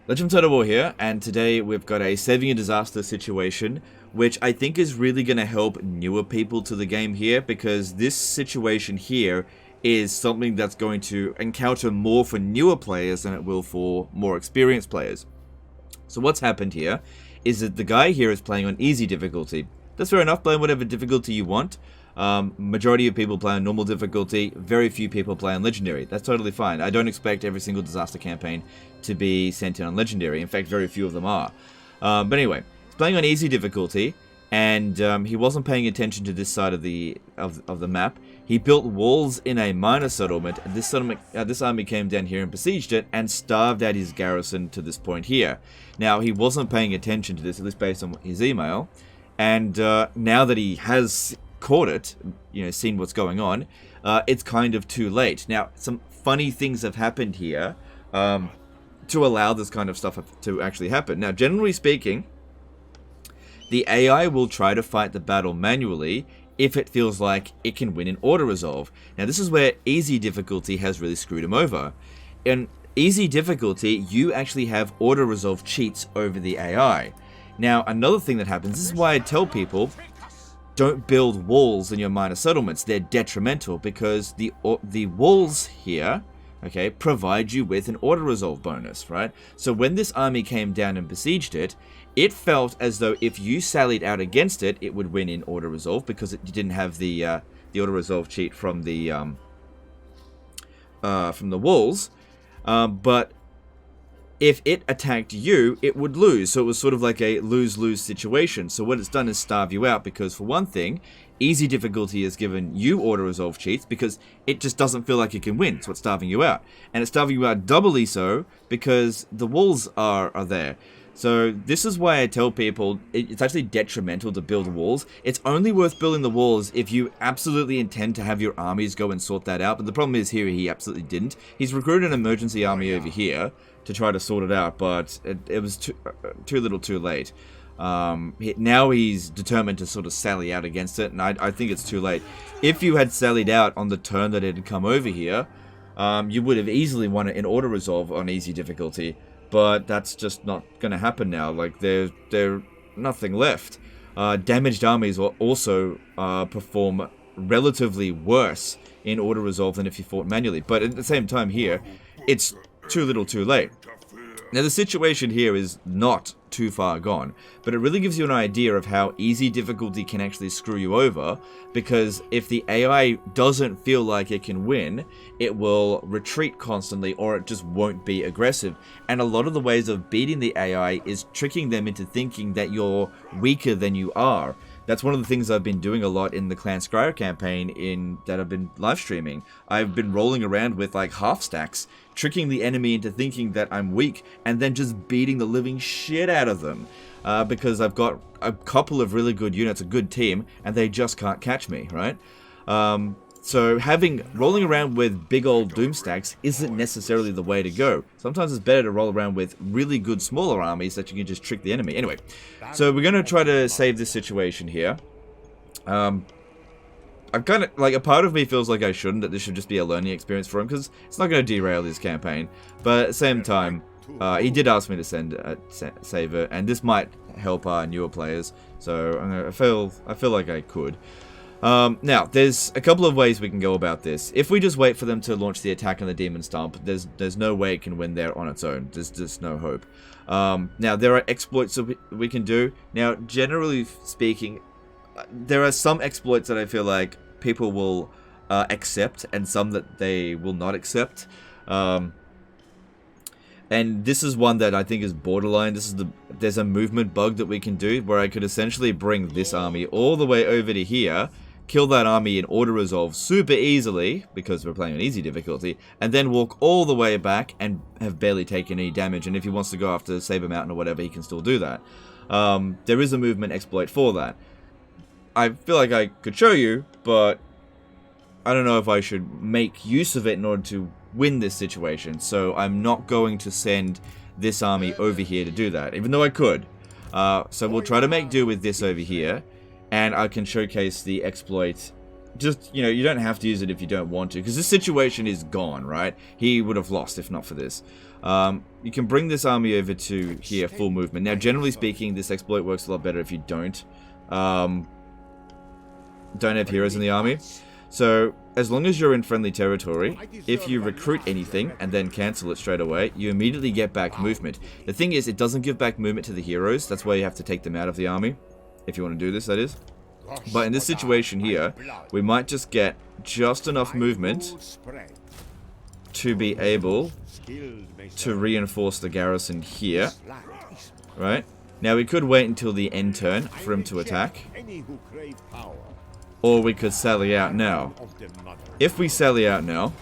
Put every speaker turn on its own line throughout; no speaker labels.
Legend of Total War here, and today we've got a saving a disaster situation, which I think is really going to help newer people to the game here, because this situation here is something that's going to encounter more for newer players than it will for more experienced players. So what's happened here is that the guy here is playing on easy difficulty. That's fair enough, play on whatever difficulty you want. Majority of people play on normal difficulty, very few people play on legendary. That's totally fine. I don't expect every single disaster campaign to be sent in on legendary. In fact, very few of them are. But anyway, he's playing on easy difficulty, and he wasn't paying attention to this side of the map. He built walls in a minor settlement. This army came down here and besieged it and starved out his garrison to this point here. Now, he wasn't paying attention to this, at least based on his email. And now that he has caught it, seen what's going on, it's kind of too late. Now, some funny things have happened here to allow this kind of stuff to actually happen. Now, generally speaking, the AI will try to fight the battle manually if it feels like it can win in auto-resolve. Now, this is where easy difficulty has really screwed him over. In easy difficulty, you actually have auto-resolve cheats over the AI. Now, another thing that happens, this is why I tell people, don't build walls in your minor settlements. They're detrimental because the walls here, okay, provide you with an auto-resolve bonus, right? So when this army came down and besieged it, it felt as though if you sallied out against it, it would win in auto-resolve because you didn't have the auto-resolve cheat from the walls. But if it attacked you, it would lose. So it was sort of like a lose-lose situation. So what it's done is starve you out because, for one thing, easy difficulty has given you auto-resolve cheats because it just doesn't feel like it can win. So it's starving you out. And it's starving you out doubly so because the walls are there. So this is why I tell people it's actually detrimental to build walls. It's only worth building the walls if you absolutely intend to have your armies go and sort that out. But the problem is here he absolutely didn't. He's recruited an emergency army over here to try to sort it out, but it was too little too late. Now he's determined to sort of sally out against it, and I think it's too late. If you had sallied out on the turn that it had come over here, you would have easily won it in auto-resolve on easy difficulty. But that's just not going to happen now. Like, there's nothing left. Damaged armies will also perform relatively worse in auto-resolve than if you fought manually. But at the same time here, it's too little too late. Now, the situation here is not too far gone, but it really gives you an idea of how easy difficulty can actually screw you over, because if the AI doesn't feel like it can win, it will retreat constantly or it just won't be aggressive. And a lot of the ways of beating the AI is tricking them into thinking that you're weaker than you are. That's one of the things I've been doing a lot in the Clan Scryer campaign that I've been live streaming. I've been rolling around with like half stacks, tricking the enemy into thinking that I'm weak, and then just beating the living shit out of them. Because I've got a couple of really good units, a good team, and they just can't catch me, right? So rolling around with big old doom stacks isn't necessarily the way to go. Sometimes it's better to roll around with really good smaller armies that you can just trick the enemy. Anyway, so we're going to try to save this situation here. I'm kind of, like, a part of me feels like I shouldn't, that this should just be a learning experience for him, because it's not going to derail his campaign. But at the same time, he did ask me to send a saver, and this might help our newer players, so I feel like I could. Now, there's a couple of ways we can go about this. If we just wait for them to launch the attack on the Demon Stomp, there's no way it can win there on its own. There's just no hope. Now, there are exploits that we can do. Now, generally speaking, there are some exploits that I feel like people will accept, and some that they will not accept. And this is one that I think is borderline. There's a movement bug that we can do where I could essentially bring this army all the way over to here, kill that army in auto-resolve super easily, because we're playing on easy difficulty, and then walk all the way back and have barely taken any damage. And if he wants to go after Saber Mountain or whatever, he can still do that. There is a movement exploit for that. I feel like I could show you, but I don't know if I should make use of it in order to win this situation. So I'm not going to send this army over here to do that, even though I could. So we'll try to make do with this over here, and I can showcase the exploit just, you know, you don't have to use it if you don't want to, because this situation is gone, right? He would have lost if not for this. You can bring this army over to here, full movement. Now, generally speaking, this exploit works a lot better if you don't have heroes in the army. So, as long as you're in friendly territory, if you recruit anything and then cancel it straight away, you immediately get back movement. The thing is, it doesn't give back movement to the heroes. That's why you have to take them out of the army. If you want to do this, that is. But in this situation here, we might just get just enough movement to be able to reinforce the garrison here. Right? Now, we could wait until the end turn for him to attack. Or we could sally out now. If we sally out now,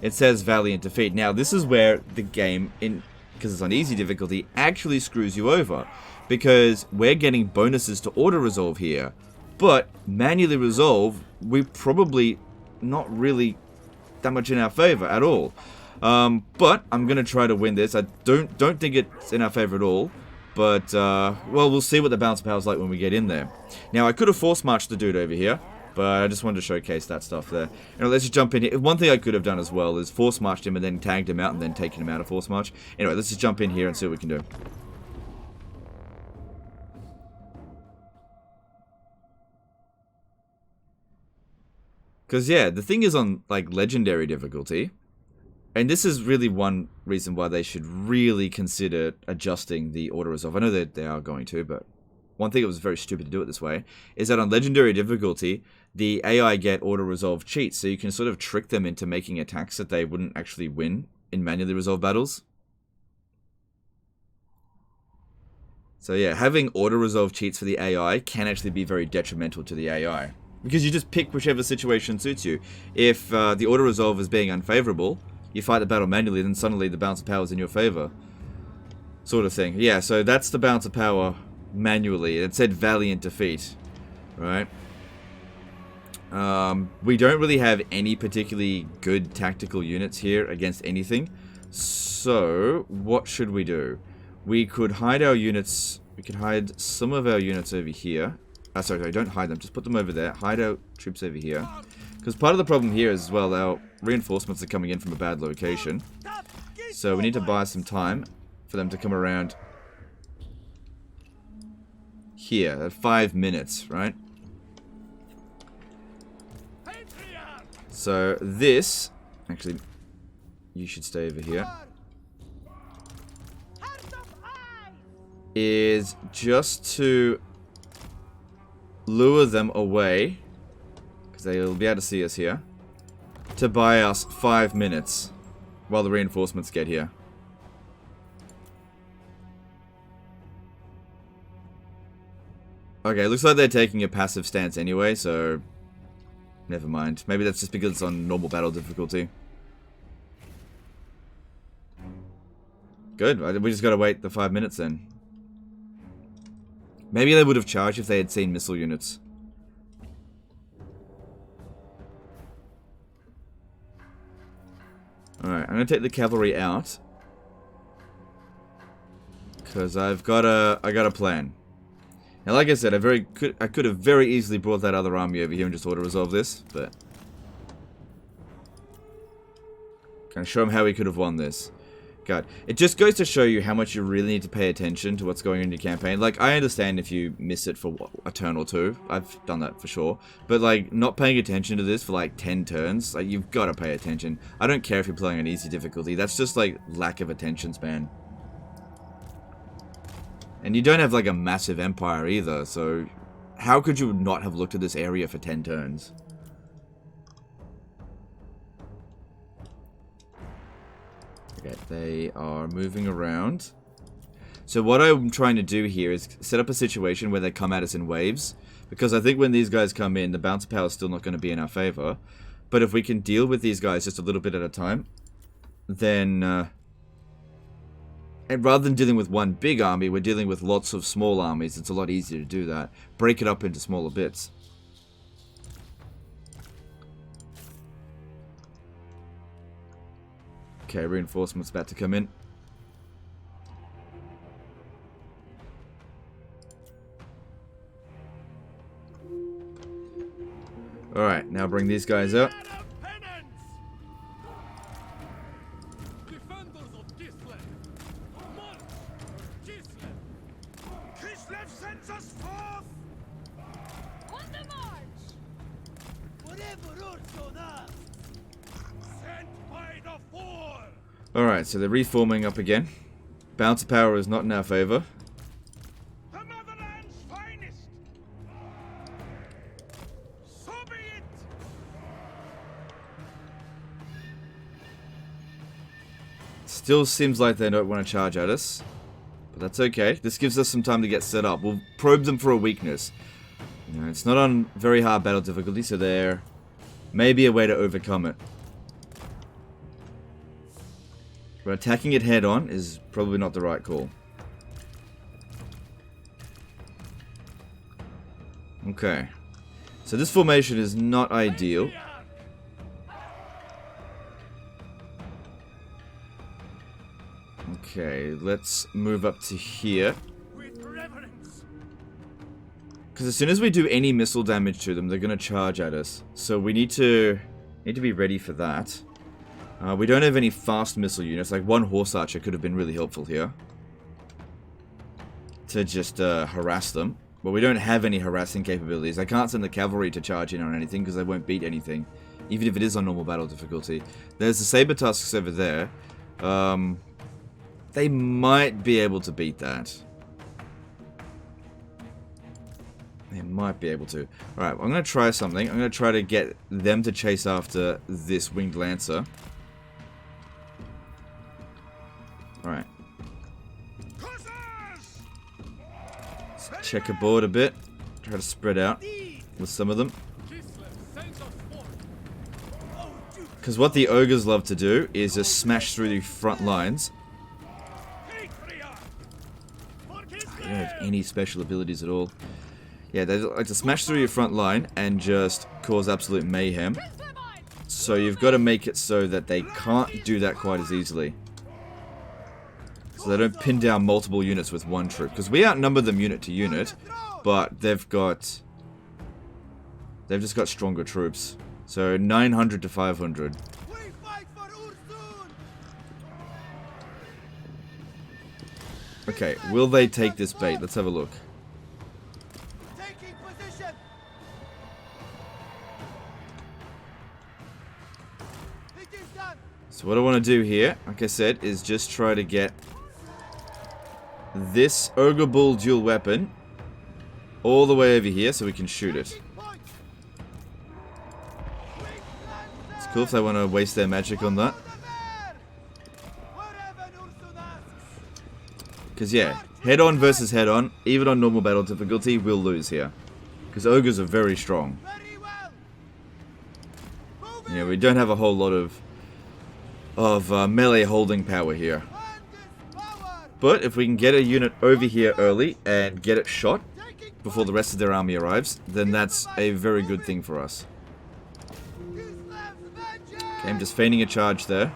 it says valiant defeat. Now, this is where the game, because it's on easy difficulty, actually screws you over. Because we're getting bonuses to auto-resolve here. But manually resolve, we probably not really that much in our favor at all. But I'm going to try to win this. I don't think it's in our favor at all. But, well, we'll see what the balance of power is like when we get in there. Now, I could have force-marched the dude over here, but I just wanted to showcase that stuff there. Anyway, let's just jump in here. One thing I could have done as well is force-marched him and then tagged him out and then taken him out of force-march. Anyway, let's just jump in here and see what we can do. Because, yeah, the thing is on, like, legendary difficulty. And this is really one reason why they should really consider adjusting the auto-resolve. I know that they are going to, but one thing that was very stupid to do it this way is that on legendary difficulty, the AI get auto-resolve cheats, so you can sort of trick them into making attacks that they wouldn't actually win in manually resolved battles. So yeah, having auto-resolve cheats for the AI can actually be very detrimental to the AI. Because you just pick whichever situation suits you. If the auto-resolve is being unfavorable, you fight the battle manually, then suddenly the balance of power is in your favor. Sort of thing. Yeah, so that's the balance of power manually. It said valiant defeat. Right? We don't really have any particularly good tactical units here against anything. So, what should we do? We could hide our units. We could hide some of our units over here. Sorry, don't hide them. Just put them over there. Hide our troops over here. Because part of the problem here is, well, our reinforcements are coming in from a bad location. So we need to buy some time for them to come around here at 5 minutes, right? So this, actually, you should stay over here, is just to lure them away, because they'll be able to see us here, to buy us 5 minutes while the reinforcements get here. Okay, looks like they're taking a passive stance anyway, so never mind. Maybe that's just because it's on normal battle difficulty. Good, we just gotta wait the 5 minutes then. Maybe they would have charged if they had seen missile units. Alright, I'm gonna take the cavalry out. Because I got a plan. Now, like I said, I could have very easily brought that other army over here and just auto-resolve this, but can I show him how we could have won this? God, it just goes to show you how much you really need to pay attention to what's going on in your campaign. Like, I understand if you miss it for a turn or two. I've done that for sure. But, like, not paying attention to this for, like, 10 turns, like, you've got to pay attention. I don't care if you're playing on easy difficulty. That's just, like, lack of attention span. And you don't have, like, a massive empire either, so how could you not have looked at this area for 10 turns? Okay, they are moving around. So what I'm trying to do here is set up a situation where they come at us in waves. Because I think when these guys come in, the bounce power is still not going to be in our favor. But if we can deal with these guys just a little bit at a time, then and rather than dealing with one big army, we're dealing with lots of small armies. It's a lot easier to do that. Break it up into smaller bits. Okay, reinforcements about to come in. Alright, now bring these guys up. Alright, so they're reforming up again. Bouncer power is not in our favor. Still seems like they don't want to charge at us. But that's okay. This gives us some time to get set up. We'll probe them for a weakness. You know, it's not on very hard battle difficulty, so there may be a way to overcome it. But attacking it head on is probably not the right call. Okay. So this formation is not ideal. Okay, let's move up to here. Because as soon as we do any missile damage to them, they're going to charge at us. So we need to be ready for that. We don't have any fast missile units. Like one horse archer could have been really helpful here. To just harass them. But we don't have any harassing capabilities. I can't send the cavalry to charge in on anything because they won't beat anything. Even if it is on normal battle difficulty. There's the saber tusks over there. They might be able to beat that. They might be able to. Alright, I'm going to try something. I'm going to try to get them to chase after this winged lancer. Alright. Let's check aboard a bit. Try to spread out with some of them. Because what the ogres love to do is just smash through the front lines. They don't have any special abilities at all. Yeah, they like to smash through your front line and just cause absolute mayhem. So you've got to make it so that they can't do that quite as easily. So they don't pin down multiple units with one troop. Because we outnumber them unit to unit, but they've just got stronger troops. So 900 to 500. Okay, will they take this bait? Let's have a look. So what I want to do here, like I said, is just try to get this Ogre Bull dual weapon all the way over here so we can shoot it. It's cool if they want to waste their magic on that. Because yeah, head on versus head on, even on normal battle difficulty, we'll lose here. Because ogres are very strong. Yeah, we don't have a whole lot of melee holding power here. But if we can get a unit over here early and get it shot before the rest of their army arrives, then that's a very good thing for us. Okay, I'm just feigning a charge there.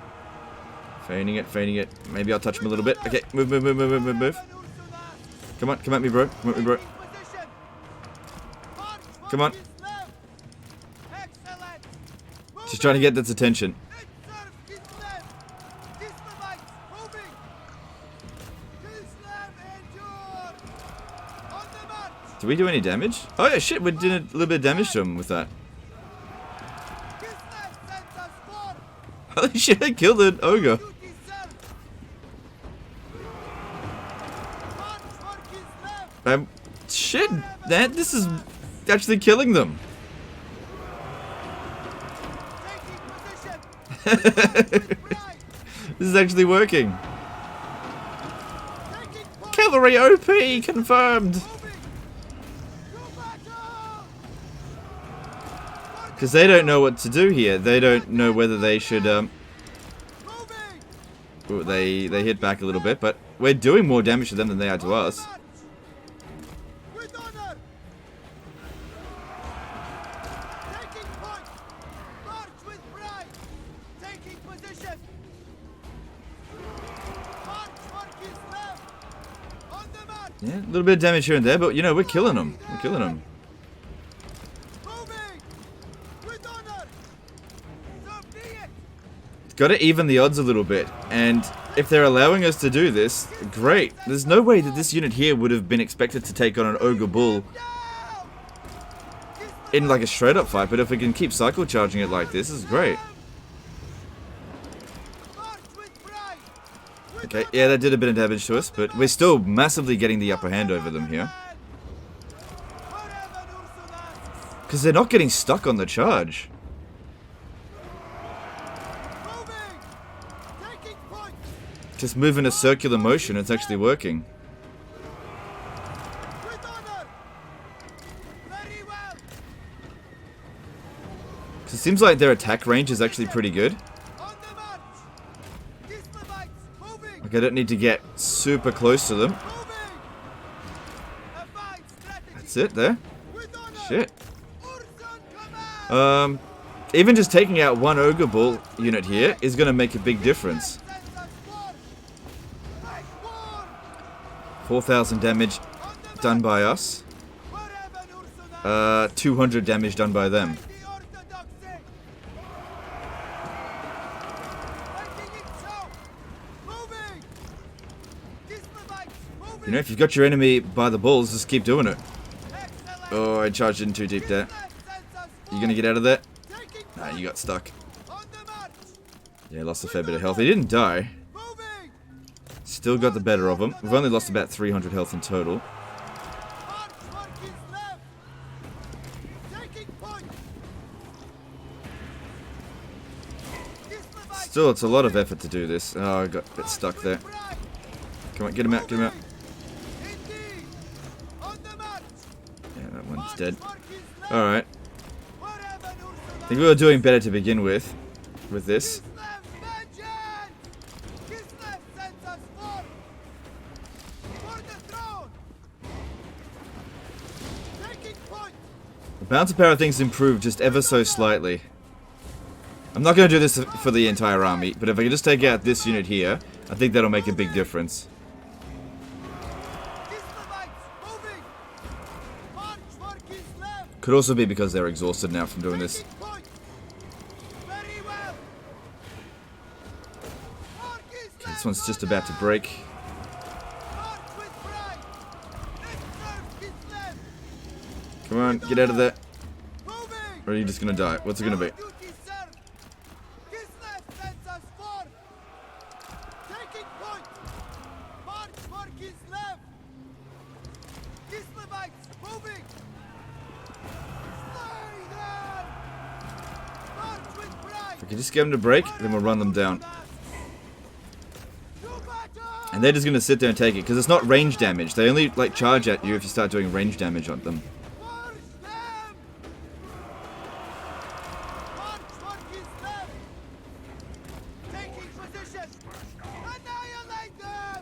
Feigning it. Maybe I'll touch him a little bit. Okay, move. Come on, come at me, bro. Come on. Just trying to get its attention. Did we do any damage? Oh yeah, shit, we did a little bit of damage to him with that. Holy shit, I killed an ogre. Shit, this is actually killing them. This is actually working. Cavalry OP confirmed. Because they don't know what to do here. They don't know whether they should, ooh, they hit back a little bit, but we're doing more damage to them than they are to us. Yeah, a little bit of damage here and there, but you know, we're killing them. got to even the odds a little bit. And if they're allowing us to do this, great. There's no way that this unit here would have been expected to take on an Ogre Bull in like a straight up fight, but if we can keep cycle charging it like this is great. Okay, yeah, that did a bit of damage to us, but we're still massively getting the upper hand over them here. Because they're not getting stuck on the charge. Just move in a circular motion, it's actually working. It seems like their attack range is actually pretty good. Like I don't need to get super close to them. That's it there. Shit. Even just taking out one Ogre Bull unit here is going to make a big difference. 4,000 damage done by us. 200 damage done by them. You know, if you've got your enemy by the balls, just keep doing it. Oh, I charged in too deep there. You gonna get out of there? Nah, you got stuck. Yeah, lost a fair bit of health. He didn't die. Still got the better of him. We've only lost about 300 health in total. Still, it's a lot of effort to do this. Oh, I got a bit stuck there. Come on, get him out, get him out. Yeah, that one's dead. Alright. I think we were doing better to begin with this. The bouncer power things improved just ever so slightly. I'm not going to do this for the entire army, but if I can just take out this unit here, I think that'll make a big difference. Could also be because they're exhausted now from doing this. Okay, this one's just about to break. Come on, get out of there. Or are you just gonna die? What's it gonna be? If we can just get them to break, then we'll run them down. And they're just gonna sit there and take it, because it's not range damage. They only like charge at you if you start doing range damage on them.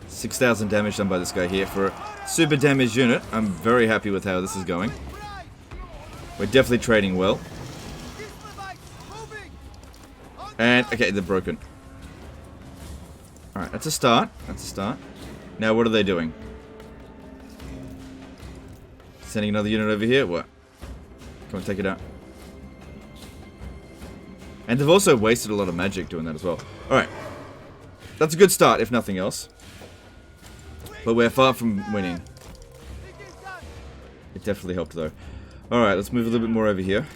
6,000 damage done by this guy here for a super damaged unit. I'm very happy with how this is going. We're definitely trading well. And, okay, they're broken. Alright, that's a start. That's a start. Now, what are they doing? Sending another unit over here? What? Come on, take it out. And they've also wasted a lot of magic doing that as well. Alright. That's a good start, if nothing else. But we're far from winning. It definitely helped, though. Alright, let's move a little bit more over here.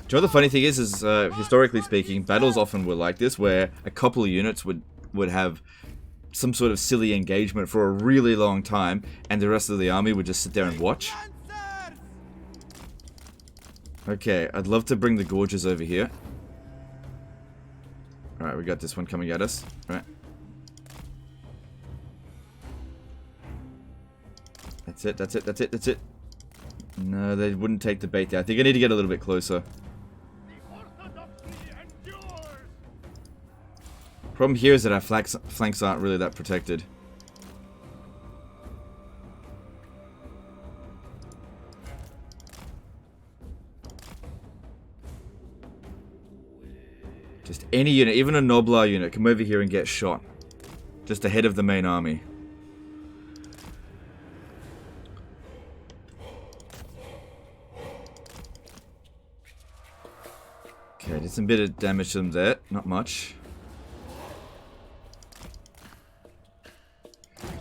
Do you know what the funny thing is historically speaking, battles often were like this, where a couple of units would have some sort of silly engagement for a really long time, and the rest of the army would just sit there and watch. Okay, I'd love to bring the Gorges over here. Alright, we got this one coming at us. Alright. That's it, that's it, that's it, that's it. No, they wouldn't take the bait there. I think I need to get a little bit closer. Problem here is that our flanks aren't really that protected. Just any unit, even a Noblar unit, come over here and get shot. Just ahead of the main army. Okay, did some bit of damage to them there. Not much.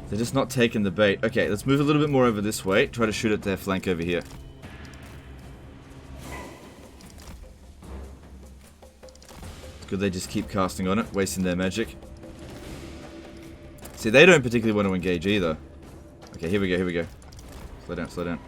They're just not taking the bait. Okay, let's move a little bit more over this way. Try to shoot at their flank over here. It's good they just keep casting on it, wasting their magic. See, they don't particularly want to engage either. Okay, here we go, here we go. Slow down, slow down.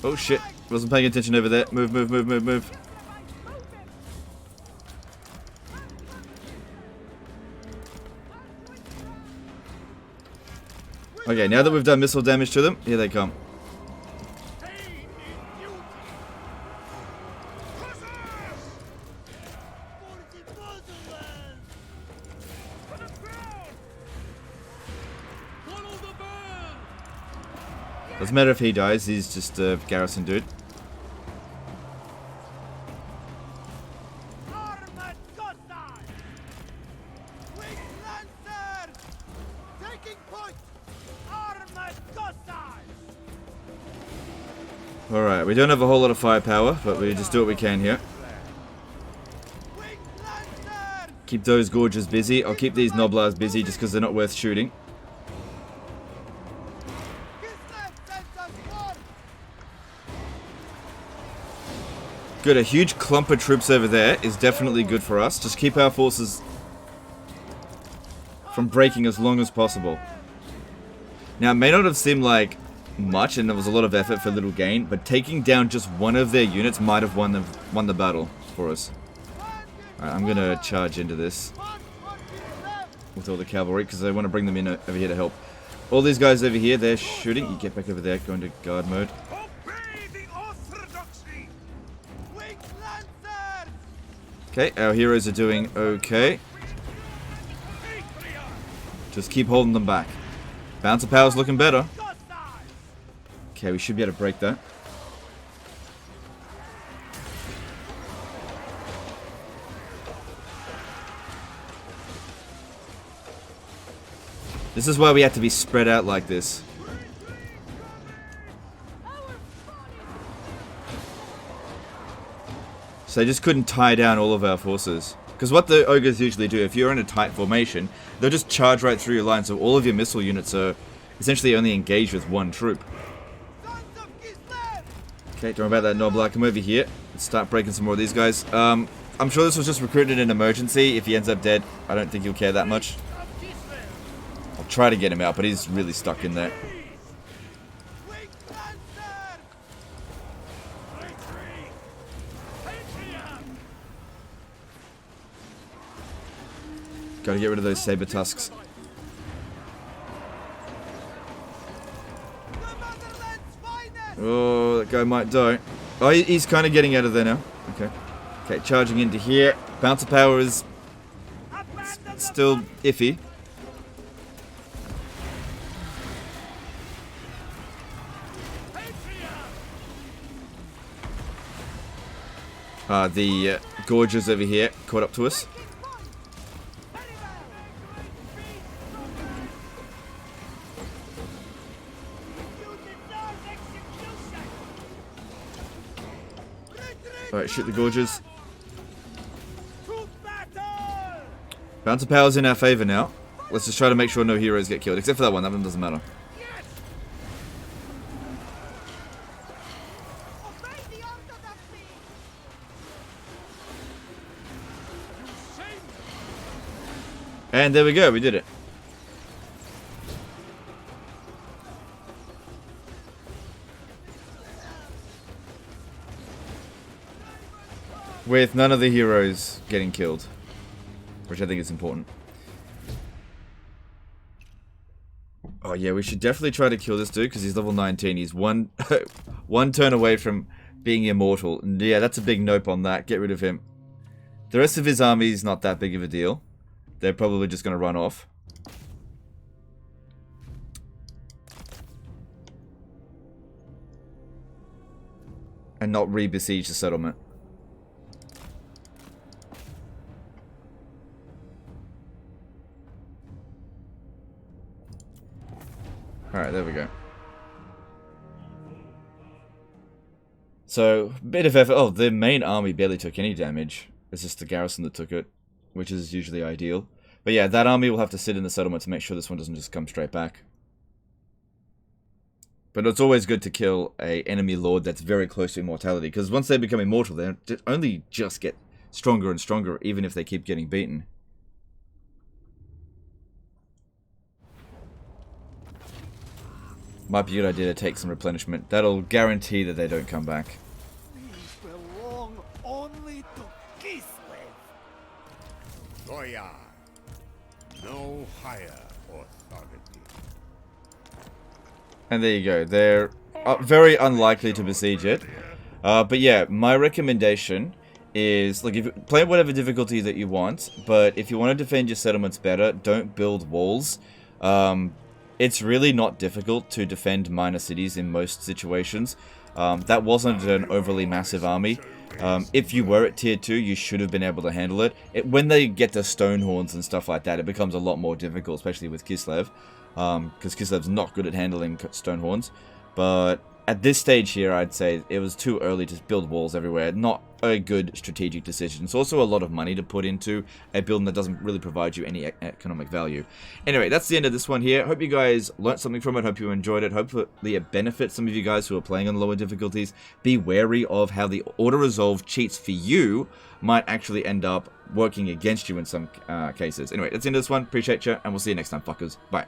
Oh shit, wasn't paying attention over there. Move, move, move, move, move. Okay, now that we've done missile damage to them, here they come. Doesn't matter if he dies, he's just a garrison dude. Alright, we don't have a whole lot of firepower, but we just do what we can here. Keep those gorges busy. I'll keep these Noblars busy just because they're not worth shooting. Good, a huge clump of troops over there is definitely good for us. Just keep our forces from breaking as long as possible. Now, it may not have seemed like much, and there was a lot of effort for little gain, but taking down just one of their units might have won the battle for us. Alright, I'm going to charge into this with all the cavalry, because I want to bring them in over here to help. All these guys over here, they're shooting. You get back over there, go into guard mode. Okay, our heroes are doing okay. Just keep holding them back. Bouncer power's looking better. Okay, we should be able to break that. This is why we have to be spread out like this. So they just couldn't tie down all of our forces. Because what the ogres usually do, if you're in a tight formation, they'll just charge right through your line, so all of your missile units are essentially only engaged with one troop. Okay, don't worry about that, Noblar. Come over here. Let's start breaking some more of these guys. I'm sure this was just recruited in an emergency. If he ends up dead, I don't think he'll care that much. I'll try to get him out, but he's really stuck in there. Gotta get rid of those saber tusks. Oh, that guy might die. Oh, he's kind of getting out of there now. Okay. Okay, charging into here. Bouncer power is still iffy. The gorges over here caught up to us. Alright, shoot the gorges. Bouncer power's in our favor now. Let's just try to make sure no heroes get killed. Except for that one doesn't matter. And there we go, we did it. With none of the heroes getting killed. Which I think is important. Oh yeah, we should definitely try to kill this dude because he's level 19. He's one turn away from being immortal. And yeah, that's a big nope on that. Get rid of him. The rest of his army is not that big of a deal. They're probably just going to run off. And not re-besiege the settlement. Alright, there we go. So, bit of effort. Oh, the main army barely took any damage. It's just the garrison that took it, which is usually ideal. But yeah, that army will have to sit in the settlement to make sure this one doesn't just come straight back. But it's always good to kill a enemy lord that's very close to immortality, because once they become immortal, they only just get stronger and stronger, even if they keep getting beaten. Might be a good idea to take some replenishment. That'll guarantee that they don't come back.
We belong only to Kislev.
Goya, no higher authority.
And there you go. They're very unlikely to besiege it. But yeah, my recommendation is, like, if play whatever difficulty that you want, but if you want to defend your settlements better, don't build walls. It's really not difficult to defend minor cities in most situations. That wasn't an overly massive army. If you were at tier 2, you should have been able to handle it. When they get to stone horns and stuff like that, it becomes a lot more difficult, especially with Kislev. Because Kislev's not good at handling stone horns. But at this stage here, I'd say it was too early to build walls everywhere. Not a good strategic decision. It's also a lot of money to put into a building that doesn't really provide you any economic value. Anyway, that's the end of this one here. Hope you guys learnt something from it. Hope you enjoyed it. Hopefully it benefits some of you guys who are playing on lower difficulties. Be wary of how the auto-resolve cheats for you might actually end up working against you in some cases. Anyway, that's the end of this one. Appreciate you, and we'll see you next time, fuckers. Bye.